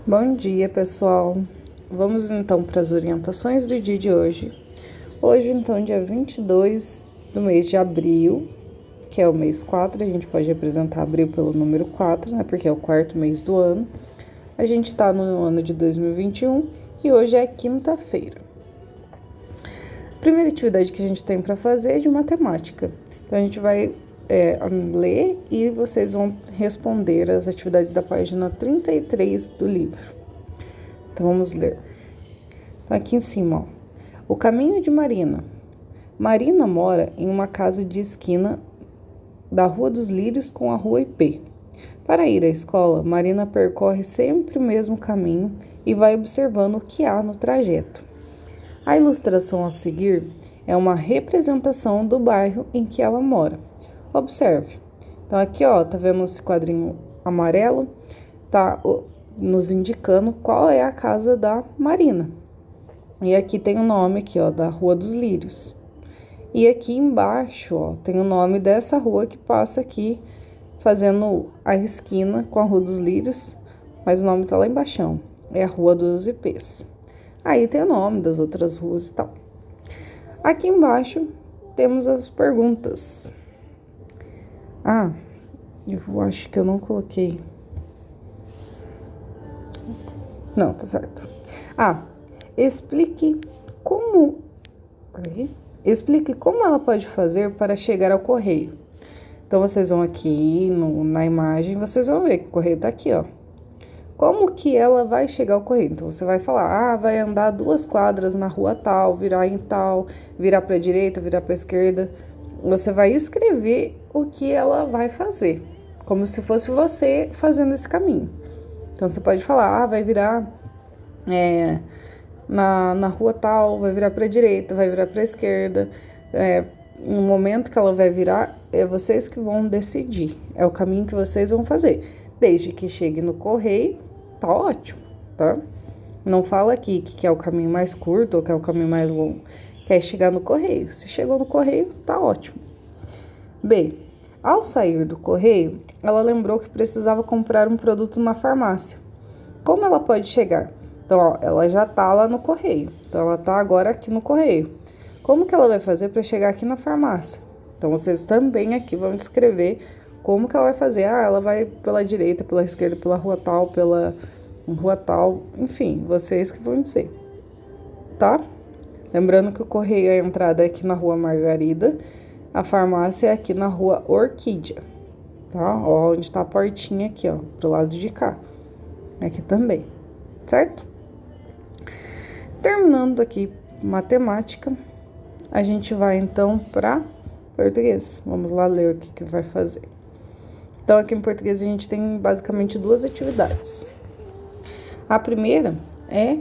Bom dia, pessoal. Vamos então para as orientações do dia de hoje. Hoje, então, dia 22 do mês de abril, que é o mês 4, a gente pode representar abril pelo número 4, né? Porque é o quarto mês do ano. A gente está no ano de 2021 e hoje é quinta-feira. A primeira atividade que a gente tem para fazer é de matemática. Então, a gente vai ler e vocês vão responder as atividades da página 33 do livro. Então, vamos ler. Então, aqui em cima, ó. O caminho de Marina. Marina mora em uma casa de esquina da Rua dos Lírios com a Rua IP. Para ir à escola, Marina percorre sempre o mesmo caminho e vai observando o que há no trajeto. A ilustração a seguir é uma representação do bairro em que ela mora. Observe. Então, aqui, ó, tá vendo esse quadrinho amarelo? Tá nos indicando qual é a casa da Marina. E aqui tem o nome aqui, ó, da Rua dos Lírios. E aqui embaixo, ó, tem o nome dessa rua que passa aqui, fazendo a esquina com a Rua dos Lírios, mas o nome tá lá embaixo. É a Rua dos Ipês. Aí tem o nome das outras ruas e tal. Aqui embaixo temos as perguntas. Eu acho que eu não coloquei. Não, tá certo. Explique como ela pode fazer para chegar ao correio. Então, vocês vão aqui na imagem, vocês vão ver que o correio tá aqui, ó. Como que ela vai chegar ao correio? Então, você vai falar, vai andar 2 quadras na rua tal, virar em tal, virar para a direita, virar para a esquerda. Você vai escrever o que ela vai fazer, como se fosse você fazendo esse caminho. Então, você pode falar, vai virar na rua tal, vai virar para a direita, vai virar para a esquerda. No momento que ela vai virar, é vocês que vão decidir. É o caminho que vocês vão fazer. Desde que chegue no correio, tá ótimo, tá? Não fala aqui que é o caminho mais curto ou que é o caminho mais longo. Quer chegar no correio. Se chegou no correio, tá ótimo. B. Ao sair do correio, ela lembrou que precisava comprar um produto na farmácia. Como ela pode chegar? Então, ó, ela já tá lá no correio. Então, ela tá agora aqui no correio. Como que ela vai fazer para chegar aqui na farmácia? Então, vocês também aqui vão descrever como que ela vai fazer. Ela vai pela direita, pela esquerda, pela rua tal, enfim, vocês que vão dizer, tá? Lembrando que o correio, a entrada é aqui na Rua Margarida, a farmácia é aqui na Rua Orquídea, tá? Ó, onde tá a portinha aqui, ó, pro lado de cá. Aqui também, certo? Terminando aqui matemática, a gente vai então para português. Vamos lá ler o que vai fazer. Então, aqui em português a gente tem basicamente 2 atividades. A primeira é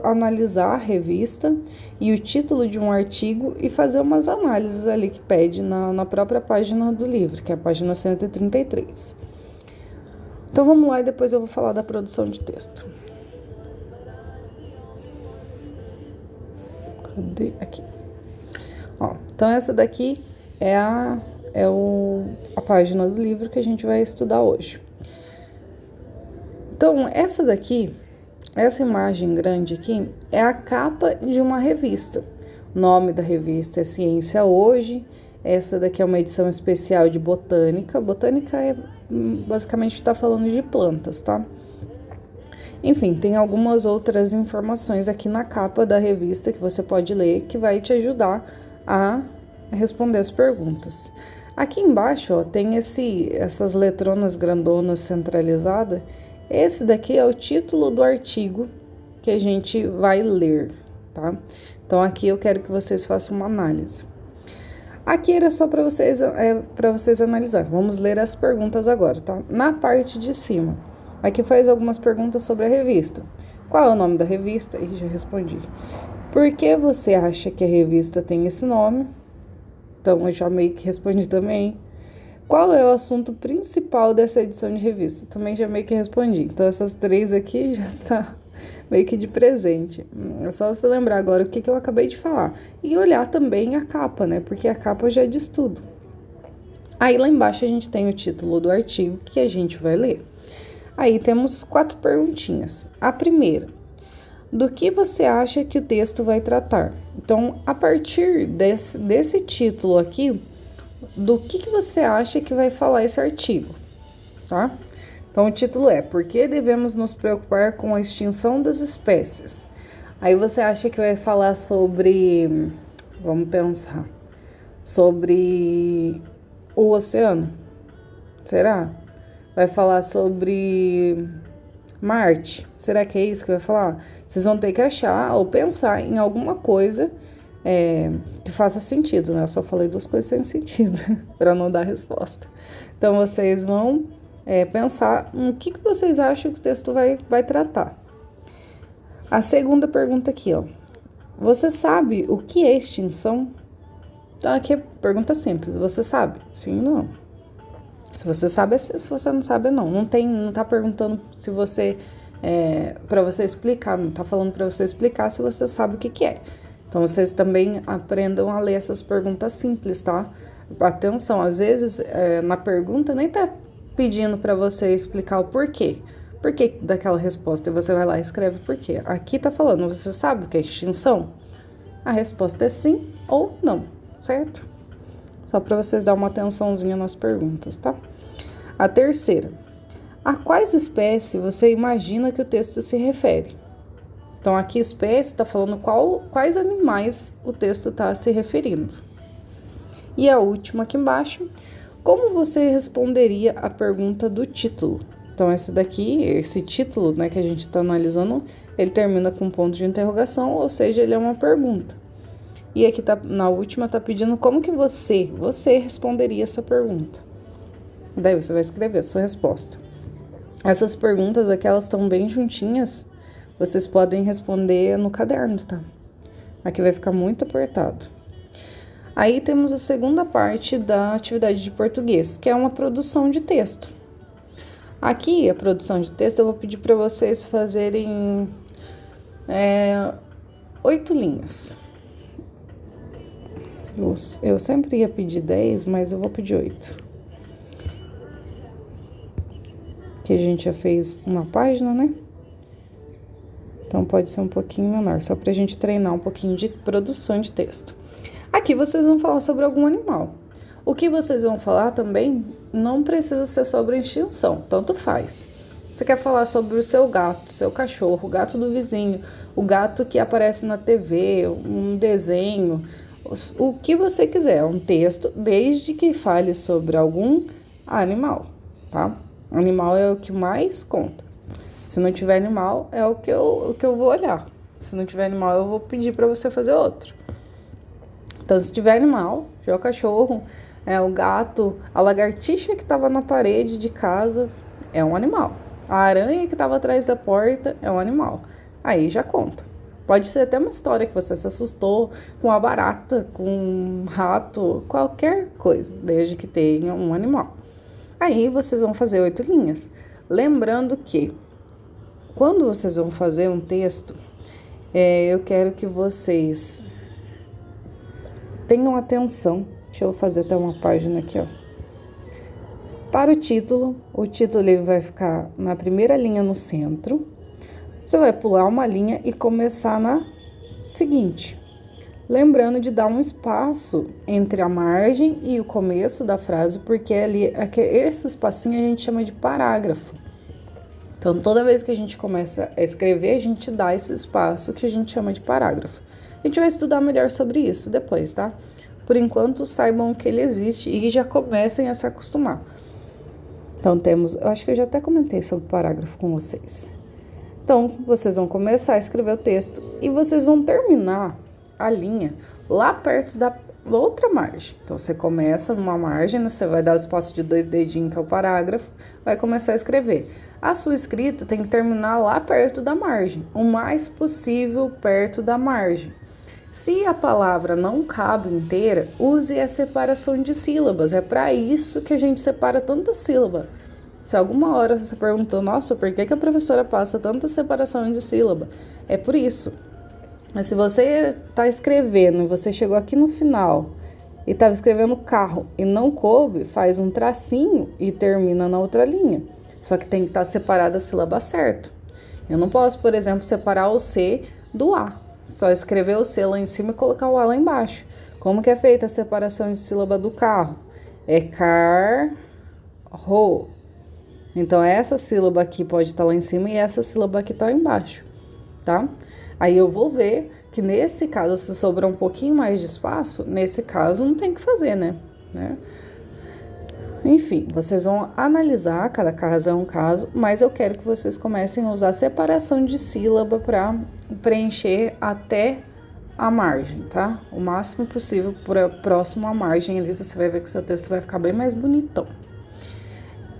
analisar a revista e o título de um artigo e fazer umas análises ali que pede na própria página do livro, que é a página 133. Então, vamos lá e depois eu vou falar da produção de texto. Cadê? Aqui. Ó, então, essa daqui é a página do livro que a gente vai estudar hoje. Então, essa imagem grande aqui é a capa de uma revista. O nome da revista é Ciência Hoje. Essa daqui é uma edição especial de botânica. Botânica é basicamente está falando de plantas, tá? Enfim, tem algumas outras informações aqui na capa da revista que você pode ler, que vai te ajudar a responder as perguntas. Aqui embaixo, ó, tem essas letronas grandonas centralizadas. Esse daqui é o título do artigo que a gente vai ler, tá? Então, aqui eu quero que vocês façam uma análise. Aqui era só para vocês analisar. Vamos ler as perguntas agora, tá? Na parte de cima, aqui faz algumas perguntas sobre a revista. Qual é o nome da revista? E já respondi. Por que você acha que a revista tem esse nome? Então, eu já meio que respondi também. Qual é o assunto principal dessa edição de revista? Também já meio que respondi. Então, essas 3 aqui já tá meio que de presente. É só você lembrar agora o que eu acabei de falar. E olhar também a capa, né? Porque a capa já diz tudo. Aí, lá embaixo, a gente tem o título do artigo que a gente vai ler. Aí temos 4 perguntinhas. A primeira: do que você acha que o texto vai tratar? Então, a partir desse título aqui, do que você acha que vai falar esse artigo, tá? Então, o título é: Por que devemos nos preocupar com a extinção das espécies? Aí você acha que vai falar sobre, vamos pensar, sobre o oceano? Será? Vai falar sobre Marte? Será que é isso que vai falar? Vocês vão ter que achar ou pensar em alguma coisa que faça sentido, né? Eu só falei 2 coisas sem sentido para não dar resposta. Então, vocês vão pensar no que vocês acham que o texto vai tratar. A segunda pergunta aqui, ó. Você sabe o que é extinção? Então, aqui é pergunta simples. Você sabe? Sim ou não? Se você sabe, é sim. Se você não sabe, é não. Não tá perguntando se você... para você explicar. Não tá falando para você explicar se você sabe o que é. Então, vocês também aprendam a ler essas perguntas simples, tá? Atenção, às vezes, na pergunta nem tá pedindo para você explicar o porquê. Por que daquela resposta? E você vai lá e escreve por quê. Aqui tá falando, você sabe o que é extinção? A resposta é sim ou não, certo? Só para vocês dar uma atençãozinha nas perguntas, tá? A terceira: a quais espécies você imagina que o texto se refere? Então, aqui espécie está falando quais animais o texto está se referindo. E a última aqui embaixo: como você responderia a pergunta do título? Então, esse título, né, que a gente está analisando, ele termina com ponto de interrogação, ou seja, ele é uma pergunta. E aqui na última tá pedindo como que você responderia essa pergunta. Daí você vai escrever a sua resposta. Essas perguntas aqui, elas estão bem juntinhas. Vocês podem responder no caderno, tá? Aqui vai ficar muito apertado. Aí temos a segunda parte da atividade de português, que é uma produção de texto. Aqui, a produção de texto, eu vou pedir para vocês fazerem 8 linhas. Eu sempre ia pedir 10, mas eu vou pedir 8. Que a gente já fez uma página, né? Então, pode ser um pouquinho menor, só pra gente treinar um pouquinho de produção de texto. Aqui, vocês vão falar sobre algum animal. O que vocês vão falar também não precisa ser sobre a extinção, tanto faz. Você quer falar sobre o seu gato, seu cachorro, o gato do vizinho, o gato que aparece na TV, um desenho, o que você quiser, um texto, desde que fale sobre algum animal, tá? Animal é o que mais conta. Se não tiver animal, é o que eu vou olhar. Se não tiver animal, eu vou pedir para você fazer outro. Então, se tiver animal, já o cachorro, o gato, a lagartixa que estava na parede de casa é um animal. A aranha que estava atrás da porta é um animal. Aí já conta. Pode ser até uma história que você se assustou com a barata, com um rato, qualquer coisa, desde que tenha um animal. Aí vocês vão fazer 8 linhas. Lembrando que quando vocês vão fazer um texto, eu quero que vocês tenham atenção. Deixa eu fazer até uma página aqui, ó. Para o título ele vai ficar na primeira linha no centro. Você vai pular uma linha e começar na seguinte. Lembrando de dar um espaço entre a margem e o começo da frase, porque esse espacinho a gente chama de parágrafo. Então, toda vez que a gente começa a escrever, a gente dá esse espaço que a gente chama de parágrafo. A gente vai estudar melhor sobre isso depois, tá? Por enquanto, saibam que ele existe e já comecem a se acostumar. Então, eu acho que eu já até comentei sobre o parágrafo com vocês. Então, vocês vão começar a escrever o texto e vocês vão terminar a linha lá perto da outra margem. Então, você começa numa margem, você vai dar o espaço de 2 dedinhos, que é o parágrafo, vai começar a escrever. A sua escrita tem que terminar lá perto da margem, o mais possível perto da margem. Se a palavra não cabe inteira, use a separação de sílabas. É para isso que a gente separa tanta sílaba. Se alguma hora você perguntou, nossa, por que a professora passa tanta separação de sílaba? É por isso. Mas se você está escrevendo, você chegou aqui no final e estava escrevendo carro e não coube, faz um tracinho e termina na outra linha. Só que tem que estar separada a sílaba certo. Eu não posso, por exemplo, separar o C do A. Só escrever o C lá em cima e colocar o A lá embaixo. Como que é feita a separação de sílaba do carro? É carro. Então, essa sílaba aqui pode estar lá em cima e essa sílaba aqui está embaixo, tá? Aí eu vou ver que nesse caso, se sobrar um pouquinho mais de espaço, nesse caso não tem o que fazer, né? Enfim, vocês vão analisar, cada caso é um caso, mas eu quero que vocês comecem a usar separação de sílaba para preencher até a margem, tá? O máximo possível próximo à margem ali, você vai ver que o seu texto vai ficar bem mais bonitão.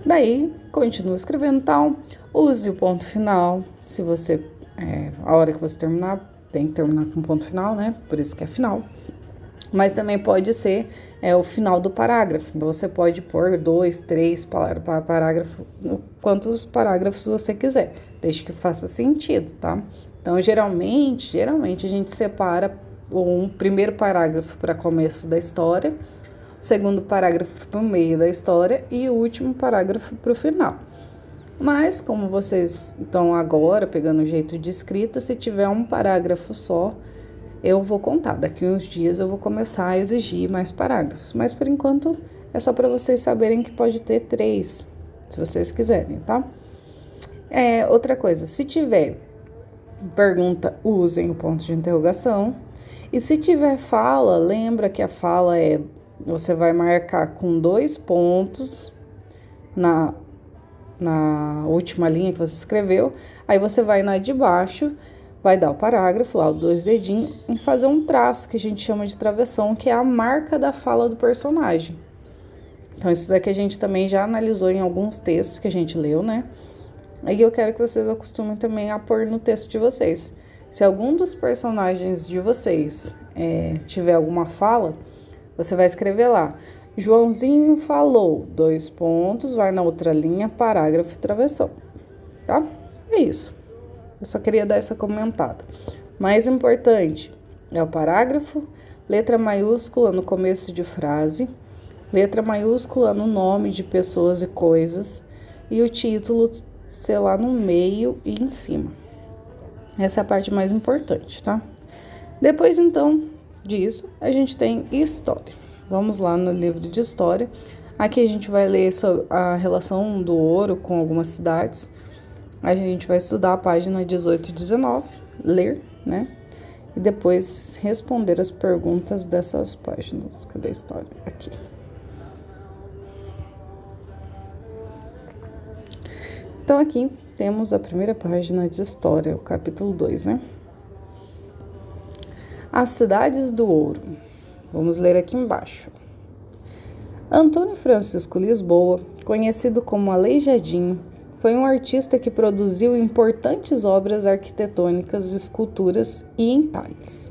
Daí, continua escrevendo tal, use o ponto final, se você, a hora que você terminar, tem que terminar com ponto final, né? Por isso que é final. Mas também pode ser o final do parágrafo. Então, você pode pôr 2, 3 parágrafos, quantos parágrafos você quiser, desde que faça sentido, tá? Então, geralmente a gente separa um primeiro parágrafo para começo da história, o segundo parágrafo para o meio da história e o último parágrafo para o final. Mas, como vocês estão agora pegando o jeito de escrita, se tiver um parágrafo só, eu vou contar. Daqui uns dias eu vou começar a exigir mais parágrafos. Mas, por enquanto, é só para vocês saberem que pode ter 3, se vocês quiserem, tá? Outra coisa, se tiver pergunta, usem o ponto de interrogação. E se tiver fala, lembra que a fala você vai marcar com 2 pontos na última linha que você escreveu. Aí você vai na de baixo, vai dar o parágrafo lá, os 2 dedinhos, e fazer um traço que a gente chama de travessão, que é a marca da fala do personagem. Então, isso daqui a gente também já analisou em alguns textos que a gente leu, né? Aí eu quero que vocês acostumem também a pôr no texto de vocês. Se algum dos personagens de vocês tiver alguma fala, você vai escrever lá, Joãozinho falou, 2 pontos, vai na outra linha, parágrafo e travessão, tá? É isso. Eu só queria dar essa comentada. Mais importante é o parágrafo, letra maiúscula no começo de frase, letra maiúscula no nome de pessoas e coisas e o título, sei lá, no meio e em cima. Essa é a parte mais importante, tá? Depois, então, disso, a gente tem história. Vamos lá no livro de história. Aqui a gente vai ler sobre a relação do ouro com algumas cidades. A gente vai estudar a página 18 e 19, ler, né? E depois responder as perguntas dessas páginas. Cadê a história? Aqui. Então, aqui temos a primeira página de história, o capítulo 2, né? As cidades do ouro. Vamos ler aqui embaixo. Antônio Francisco Lisboa, conhecido como Aleijadinho, foi um artista que produziu importantes obras arquitetônicas, esculturas e entalhes.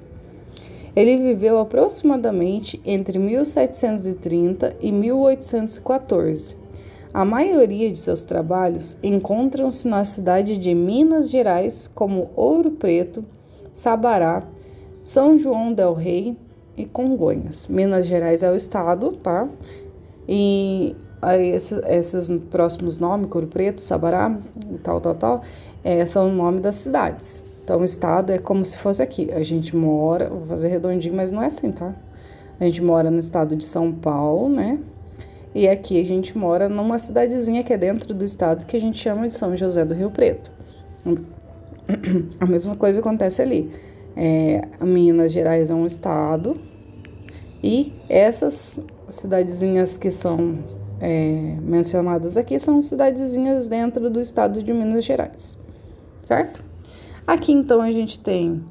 Ele viveu aproximadamente entre 1730 e 1814. A maioria de seus trabalhos encontram-se na cidade de Minas Gerais, como Ouro Preto, Sabará, São João del Rei e Congonhas. Minas Gerais é o estado, tá? E aí esses próximos nomes, Ouro Preto, Sabará, tal, são o nome das cidades. Então, o estado é como se fosse aqui. A gente mora, vou fazer redondinho, mas não é assim, tá? A gente mora no estado de São Paulo, né? E aqui a gente mora numa cidadezinha que é dentro do estado que a gente chama de São José do Rio Preto. A mesma coisa acontece ali. Minas Gerais é um estado e essas cidadezinhas que são mencionadas aqui são cidadezinhas dentro do estado de Minas Gerais, certo? Aqui então a gente tem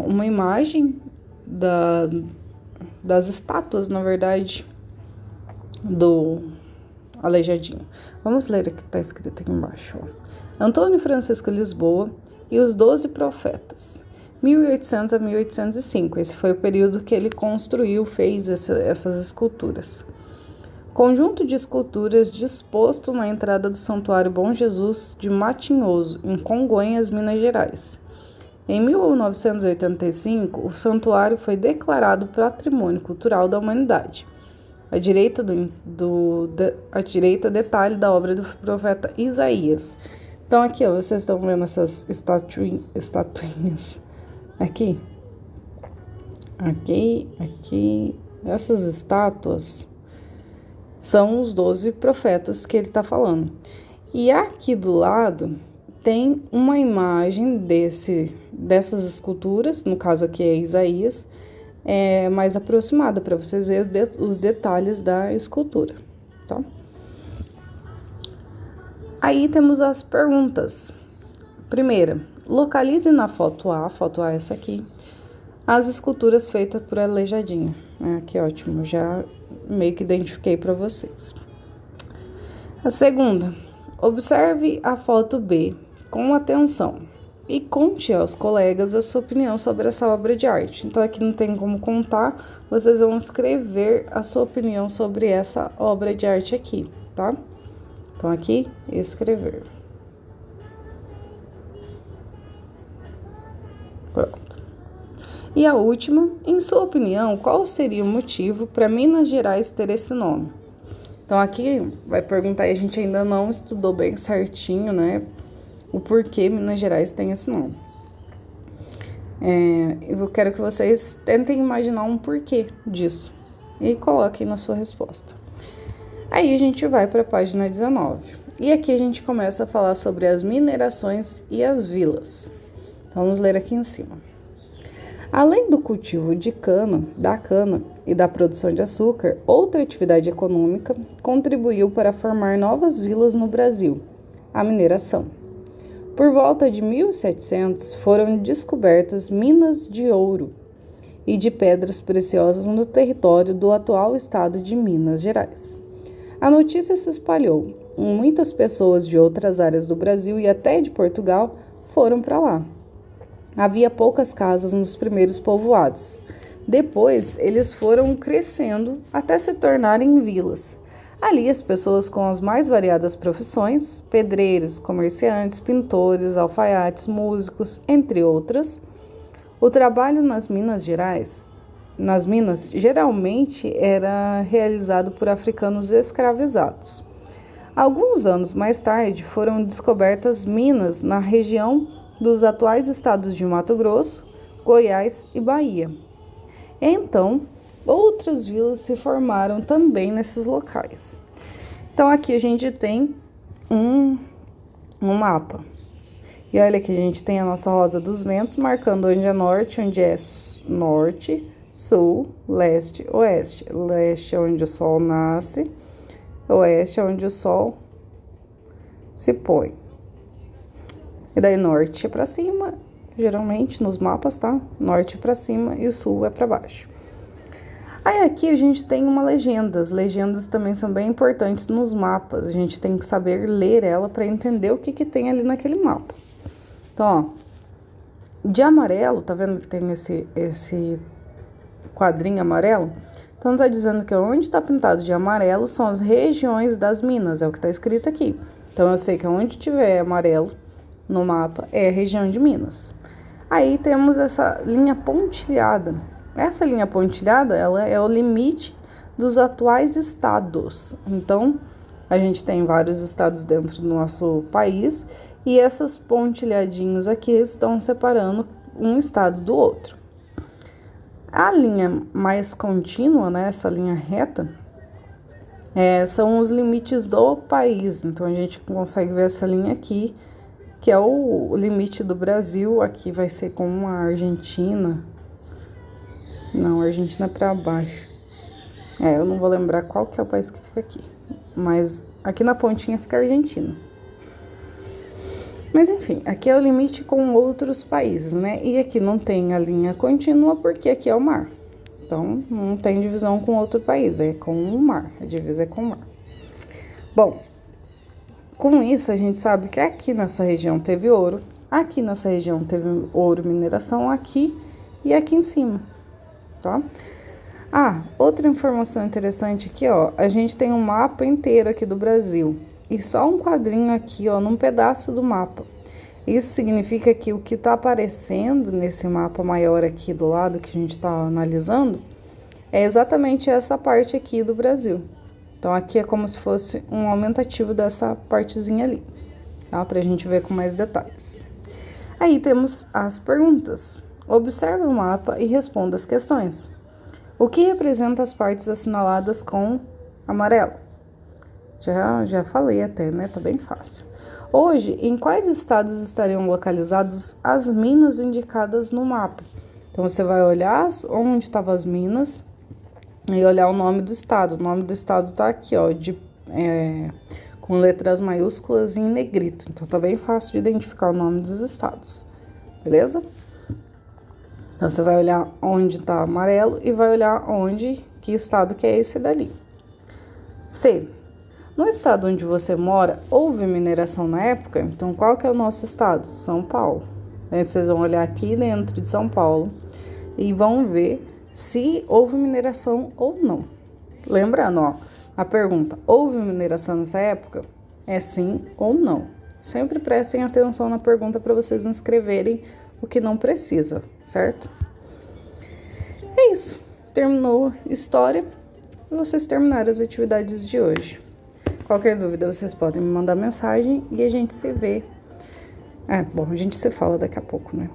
uma imagem das estátuas, na verdade, do Aleijadinho. Vamos ler o que está escrito aqui embaixo. Antônio Francisco Lisboa e os 12 profetas, 1800 a 1805. Esse foi o período que ele fez essas esculturas. Conjunto de esculturas disposto na entrada do Santuário Bom Jesus de Matinhoso, em Congonhas, Minas Gerais. Em 1985, o santuário foi declarado Patrimônio Cultural da Humanidade. À direita, detalhe da obra do profeta Isaías. Então, aqui, ó, vocês estão vendo essas estatuinhas aqui? Aqui. Essas estátuas são os 12 profetas que ele está falando. E aqui do lado tem uma imagem dessas esculturas, no caso aqui é Isaías, mais aproximada para vocês verem os detalhes da escultura, tá? Aí temos as perguntas. Primeira, localize na foto A é essa aqui, as esculturas feitas por Aleijadinho. Que ótimo, já meio que identifiquei para vocês. A segunda, observe a foto B com atenção e conte aos colegas a sua opinião sobre essa obra de arte. Então, aqui não tem como contar, vocês vão escrever a sua opinião sobre essa obra de arte aqui, tá? Então, aqui, escrever. Pronto. E a última, em sua opinião, qual seria o motivo para Minas Gerais ter esse nome? Então, aqui vai perguntar, e a gente ainda não estudou bem certinho, né, o porquê Minas Gerais tem esse nome. Eu quero que vocês tentem imaginar um porquê disso e coloquem na sua resposta. Aí a gente vai para a página 19. E aqui a gente começa a falar sobre as minerações e as vilas. Então, vamos ler aqui em cima. Além do cultivo da cana e da produção de açúcar, outra atividade econômica contribuiu para formar novas vilas no Brasil, a mineração. Por volta de 1700, foram descobertas minas de ouro e de pedras preciosas no território do atual estado de Minas Gerais. A notícia se espalhou. Muitas pessoas de outras áreas do Brasil e até de Portugal foram para lá. Havia poucas casas nos primeiros povoados. Depois, eles foram crescendo até se tornarem vilas. Ali, as pessoas com as mais variadas profissões, pedreiros, comerciantes, pintores, alfaiates, músicos, entre outras. O trabalho nas minas geralmente era realizado por africanos escravizados. Alguns anos mais tarde, foram descobertas minas na região dos atuais estados de Mato Grosso, Goiás e Bahia. Então, outras vilas se formaram também nesses locais. Então, aqui a gente tem um mapa. E olha que a gente tem a nossa rosa dos ventos, marcando onde é norte, onde é norte, sul, leste, oeste. Leste é onde o sol nasce, oeste é onde o sol se põe. E daí norte é para cima, geralmente nos mapas, tá? Norte para cima e o sul é para baixo. Aí aqui a gente tem uma legenda. As legendas também são bem importantes nos mapas. A gente tem que saber ler ela para entender o que tem ali naquele mapa. Então, ó, de amarelo, tá vendo que tem esse quadrinho amarelo? Então tá dizendo que onde está pintado de amarelo são as regiões das minas, é o que tá escrito aqui. Então eu sei que onde tiver amarelo no mapa é a região de Minas. Aí temos essa linha pontilhada. Essa linha pontilhada, ela é o limite dos atuais estados. Então, a gente tem vários estados dentro do nosso país e essas pontilhadinhas aqui estão separando um estado do outro. A linha mais contínua, né, essa linha reta, são os limites do país. Então, a gente consegue ver essa linha aqui, que é o limite do Brasil. Aqui vai ser com a Argentina. Não, a Argentina é para baixo. Eu não vou lembrar qual que é o país que fica aqui. Mas aqui na pontinha fica a Argentina. Mas enfim, aqui é o limite com outros países, né? E aqui não tem a linha contínua porque aqui é o mar. Então, não tem divisão com outro país, é com o mar. A divisa é com o mar. Bom, com isso, a gente sabe que aqui nessa região teve ouro, aqui nessa região teve ouro e mineração, aqui e aqui em cima, tá? Outra informação interessante aqui, ó, a gente tem um mapa inteiro aqui do Brasil e só um quadrinho aqui, ó, num pedaço do mapa. Isso significa que o que tá aparecendo nesse mapa maior aqui do lado, que a gente tá analisando, é exatamente essa parte aqui do Brasil. Então, aqui é como se fosse um aumentativo dessa partezinha ali, tá? Pra gente ver com mais detalhes. Aí temos as perguntas. Observe o mapa e responda as questões. O que representa as partes assinaladas com amarelo? Já falei até, né? Tá bem fácil. Hoje, em quais estados estariam localizadas as minas indicadas no mapa? Então, você vai olhar onde estavam as minas e olhar o nome do estado. O nome do estado tá aqui, ó, com letras maiúsculas em negrito. Então, tá bem fácil de identificar o nome dos estados, beleza? Então, você vai olhar onde tá amarelo e vai olhar que estado que é esse dali. C. No estado onde você mora, houve mineração na época? Então, qual que é o nosso estado? São Paulo. Aí, vocês vão olhar aqui dentro de São Paulo e vão ver se houve mineração ou não. Lembrando, ó, a pergunta, houve mineração nessa época? É sim ou não. Sempre prestem atenção na pergunta para vocês não escreverem o que não precisa, certo? É isso. Terminou a história e vocês terminaram as atividades de hoje. Qualquer dúvida, vocês podem me mandar mensagem e a gente se vê. A gente se fala daqui a pouco, né?